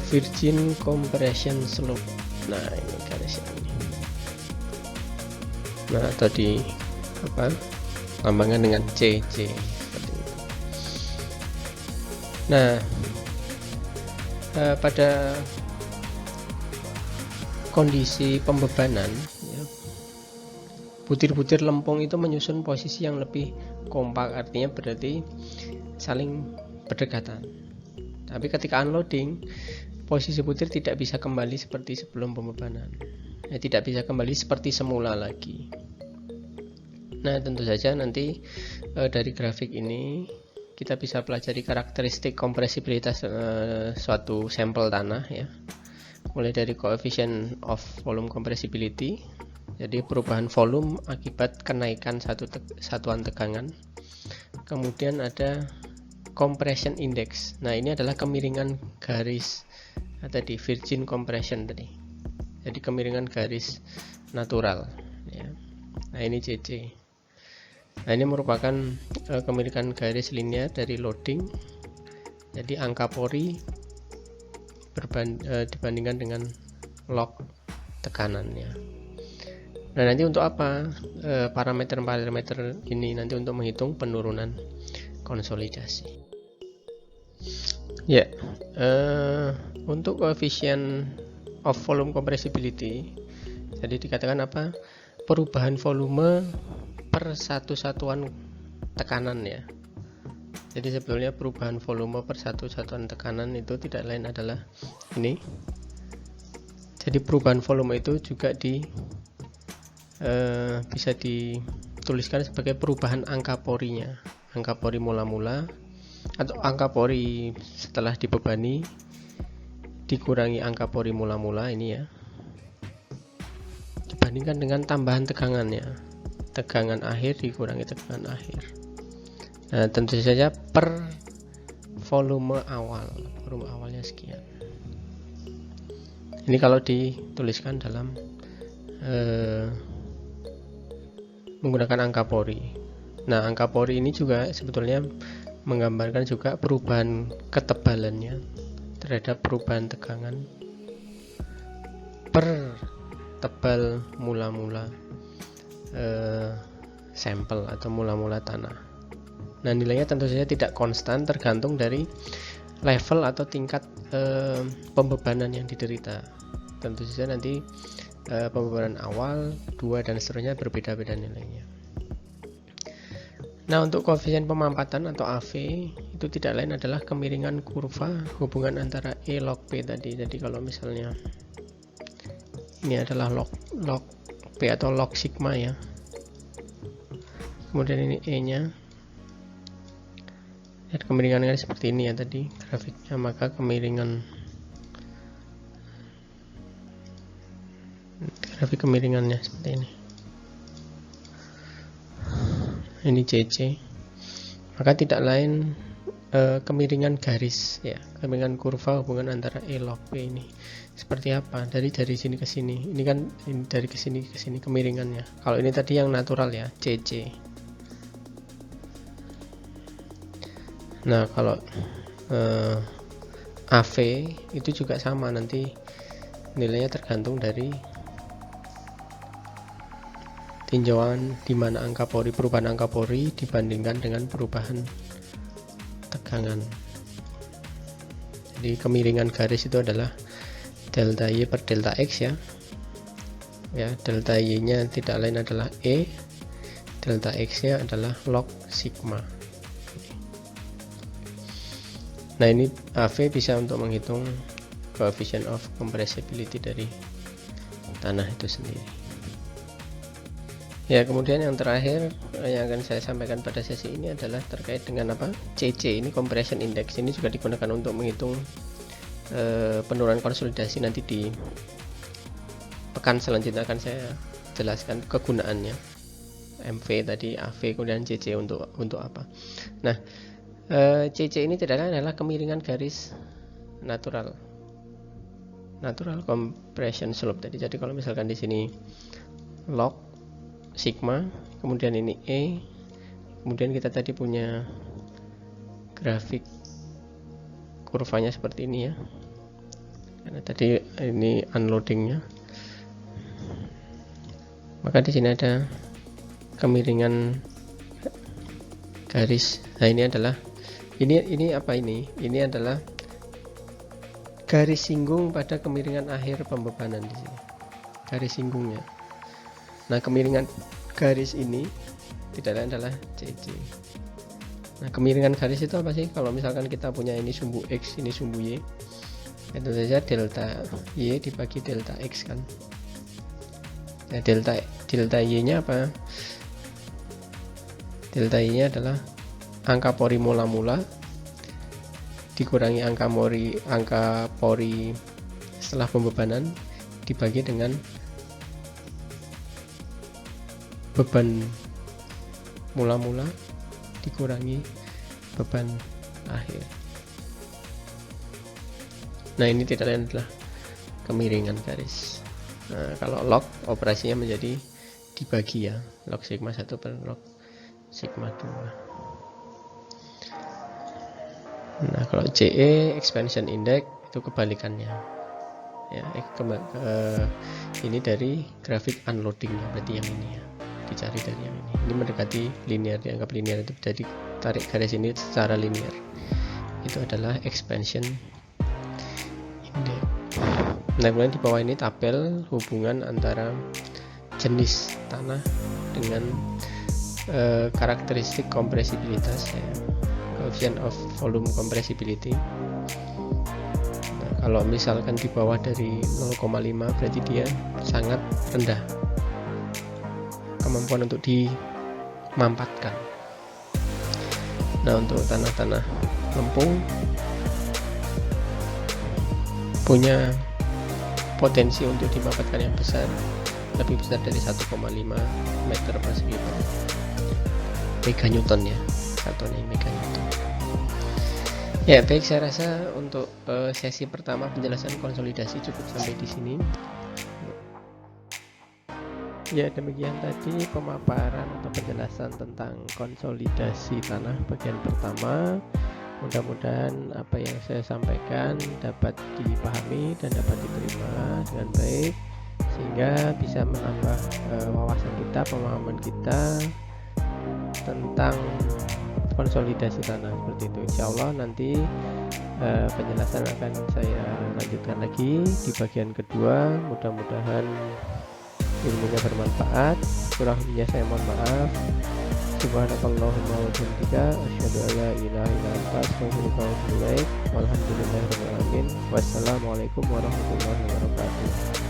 virgin compression slope. Nah, ini garis ini. Nah, atau di lambangkan dengan CC seperti itu. Nah, pada kondisi pembebanan ya, butir-butir lempung itu menyusun posisi yang lebih kompak, artinya berarti saling berdekatan. Tapi ketika unloading, posisi butir tidak bisa kembali seperti sebelum pembebanan. Ya, tidak bisa kembali seperti semula lagi. Nah, tentu saja nanti dari grafik ini kita bisa pelajari karakteristik kompresibilitas suatu sampel tanah ya. Mulai dari coefficient of volume compressibility, jadi perubahan volume akibat kenaikan satuan tegangan. Kemudian ada compression index. Nah, ini adalah kemiringan garis tadi, virgin compression tadi. Jadi kemiringan garis natural ya. Nah, ini CC. Nah, ini merupakan kemiringan garis linear dari loading. Jadi angka pori dibandingkan dengan log tekanannya. Nah, nanti untuk apa parameter-parameter ini? Nanti untuk menghitung penurunan konsolidasi. Ya, untuk coefficient of volume compressibility, jadi dikatakan perubahan volume per satu satuan tekanan ya. Jadi sebetulnya perubahan volume per satu satuan tekanan itu tidak lain adalah ini. Jadi perubahan volume itu juga bisa dituliskan sebagai perubahan angka porinya, angka pori mula-mula atau angka pori setelah dibebani dikurangi angka pori mula-mula ini ya, dibandingkan dengan tambahan tegangannya, tegangan akhir dikurangi tegangan akhir. Nah, tentu saja per volume awalnya sekian. Ini kalau dituliskan dalam menggunakan angka pori. Nah, angka pori ini juga sebetulnya menggambarkan juga perubahan ketebalannya terhadap perubahan tegangan per tebal mula-mula sampel atau mula-mula tanah. Nah, nilainya tentu saja tidak konstan, tergantung dari level atau tingkat pembebanan yang diderita. Tentu saja nanti pembebanan awal, 2 dan seterusnya berbeda-beda nilainya. Nah, untuk koefisien pemampatan atau AV itu tidak lain adalah kemiringan kurva hubungan antara E log P tadi. Jadi kalau misalnya ini adalah log P atau log sigma ya, kemudian ini E nya, dan kemiringannya seperti ini ya tadi grafiknya, maka grafik kemiringannya seperti ini. Ini CC, maka tidak lain kemiringan garis ya, kemiringan kurva hubungan antara E log P ini seperti apa dari sini ke sini. Ini kan ini dari ke sini kemiringannya. Kalau ini tadi yang natural ya, CC. Nah, kalau AV itu juga sama, nanti nilainya tergantung dari tinjauan di mana angka pori, perubahan angka pori dibandingkan dengan perubahan tegangan. Jadi kemiringan garis itu adalah delta Y per delta X ya. Ya, delta Y nya tidak lain adalah E, delta X nya adalah log sigma. Nah, ini AV bisa untuk menghitung coefficient of compressibility dari tanah itu sendiri. Ya, kemudian yang terakhir yang akan saya sampaikan pada sesi ini adalah terkait dengan apa? CC, ini compression index. Ini juga digunakan untuk menghitung penurunan konsolidasi. Nanti di pekan selanjutnya akan saya jelaskan kegunaannya. MV tadi, AV, kemudian CC untuk apa. Nah, CC ini tidak lain adalah kemiringan garis natural compression slope tadi. Jadi kalau misalkan di sini log sigma, kemudian ini E, kemudian kita tadi punya grafik kurvanya seperti ini ya, karena tadi ini unloadingnya, maka di sini ada kemiringan garis. Nah, ini adalah ini apa ini adalah garis singgung pada kemiringan akhir pembebanan di sini, garis singgungnya. Nah, kemiringan garis ini tidak lain adalah CC. Nah, kemiringan garis itu apa sih? Kalau misalkan kita punya ini sumbu X, ini sumbu Y, itu saja delta Y dibagi delta X kan. Nah, delta Y nya apa? Delta Y nya adalah angka pori mula-mula dikurangi angka pori setelah pembebanan dibagi dengan beban mula-mula dikurangi beban akhir. Nah, ini tidak lain adalah kemiringan garis. Nah, kalau log operasinya menjadi dibagi ya, log sigma 1 per log sigma 2. Nah, kalau CE expansion index itu kebalikannya ya, ini dari grafik unloadingnya, berarti yang ini ya, dicari dari yang ini mendekati linear, dianggap linear, itu jadi tarik garis ini secara linear, itu adalah expansion index. Nah, kemudian di bawah ini tabel hubungan antara jenis tanah dengan karakteristik kompresibilitas ya, coefficient of volume compressibility. Nah, kalau misalkan di bawah dari 0,5 berarti dia sangat rendah kemampuan untuk dimampatkan. Nah, untuk tanah-tanah lempung punya potensi untuk dimampatkan yang besar, lebih besar dari 1,5 meter persegi per meganewton ya, satunya meganewton. Ya, baik, saya rasa untuk sesi pertama penjelasan konsolidasi cukup sampai di sini. Ya, demikian tadi pemaparan atau penjelasan tentang konsolidasi tanah bagian pertama. Mudah-mudahan apa yang saya sampaikan dapat dipahami dan dapat diterima dengan baik, sehingga bisa menambah wawasan kita, pemahaman kita tentang konsolidasi tanah seperti itu. Insya Allah nanti penjelasan akan saya lanjutkan lagi di bagian kedua. Mudah-mudahan ilmunya bermanfaat. Kurang lebihnya saya mohon maaf. Subhanakallahumma wa bihamdika asyhadu an la ilaha illa anta astaghfiruka wa atubu ilaik. Walhamdulillahirabbil alamin. Wassalamualaikum warahmatullahi wabarakatuh.